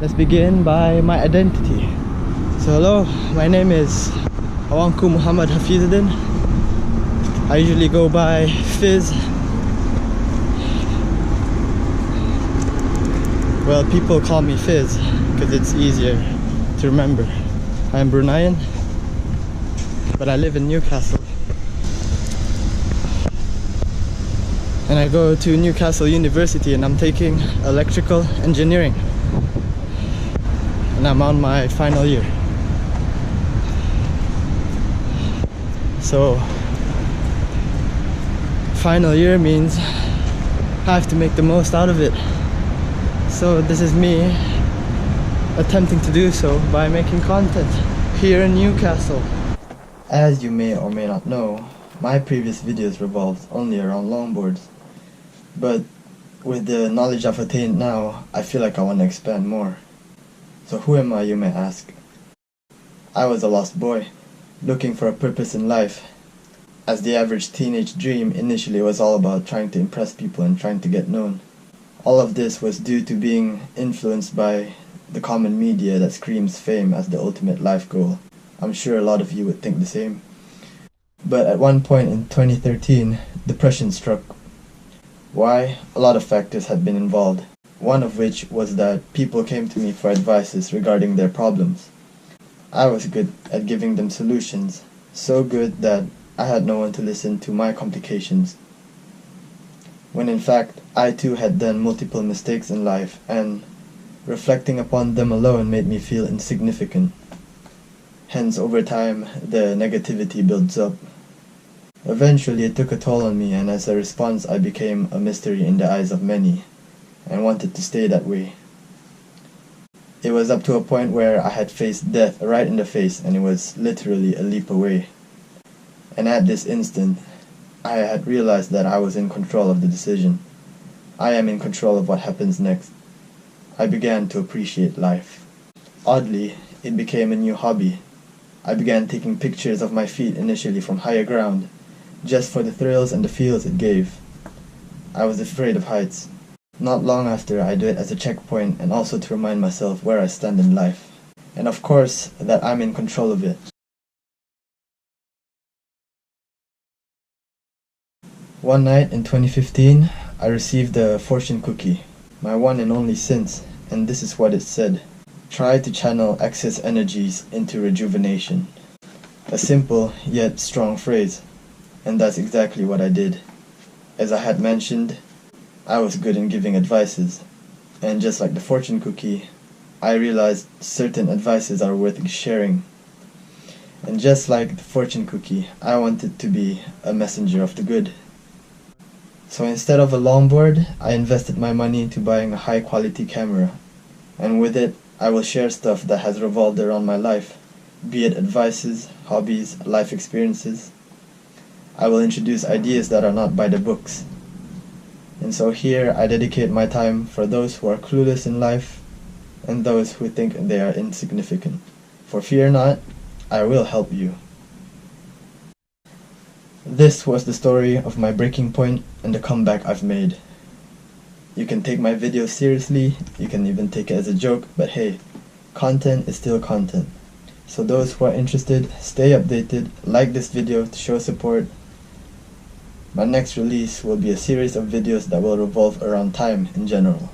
Let's begin by my identity. So hello, my name is Awanku Muhammad Hafizuddin. I usually go by Fiz. Well, people call me Fiz because it's easier to remember. I'm Bruneian, but I live in Newcastle. And I go to Newcastle University and I'm taking electrical engineering. And I'm on my final year. So, final year means I have to make the most out of it. So this is me attempting to do so by making content here in Newcastle. As you may or may not know, my previous videos revolved only around longboards. But with the knowledge I've attained now, I feel like I want to expand more. So who am I, you may ask? I was a lost boy, looking for a purpose in life. As the average teenage dream initially was all about trying to impress people and trying to get known. All of this was due to being influenced by the common media that screams fame as the ultimate life goal. I'm sure a lot of you would think the same. But at one point in 2013, depression struck. Why? A lot of factors had been involved. One of which was that people came to me for advices regarding their problems. I was good at giving them solutions, so good that I had no one to listen to my complications. When in fact, I too had done multiple mistakes in life, and reflecting upon them alone made me feel insignificant. Hence, over time, the negativity builds up. Eventually, it took a toll on me, and as a response, I became a mystery in the eyes of many, and wanted to stay that way. It was up to a point where I had faced death right in the face, and it was literally a leap away. And at this instant, I had realized that I was in control of the decision. I am in control of what happens next. I began to appreciate life. Oddly, it became a new hobby. I began taking pictures of my feet initially from higher ground, just for the thrills and the feels it gave. I was afraid of heights. Not long after, I do it as a checkpoint and also to remind myself where I stand in life. And of course, that I'm in control of it. One night in 2015, I received a fortune cookie, my one and only since, and this is what it said. Try to channel excess energies into rejuvenation. A simple yet strong phrase, and that's exactly what I did. As I had mentioned, I was good in giving advices, and just like the fortune cookie, I realized certain advices are worth sharing. And just like the fortune cookie, I wanted to be a messenger of the good. So instead of a longboard, I invested my money into buying a high quality camera, and with it, I will share stuff that has revolved around my life, be it advices, hobbies, life experiences. I will introduce ideas that are not by the books. And so here I dedicate my time for those who are clueless in life and those who think they are insignificant. For fear not, I will help you. This was the story of my breaking point and the comeback I've made. You can take my videos seriously, you can even take it as a joke, but hey, content is still content. So those who are interested, stay updated, like this video to show support. My next release will be a series of videos that will revolve around time in general.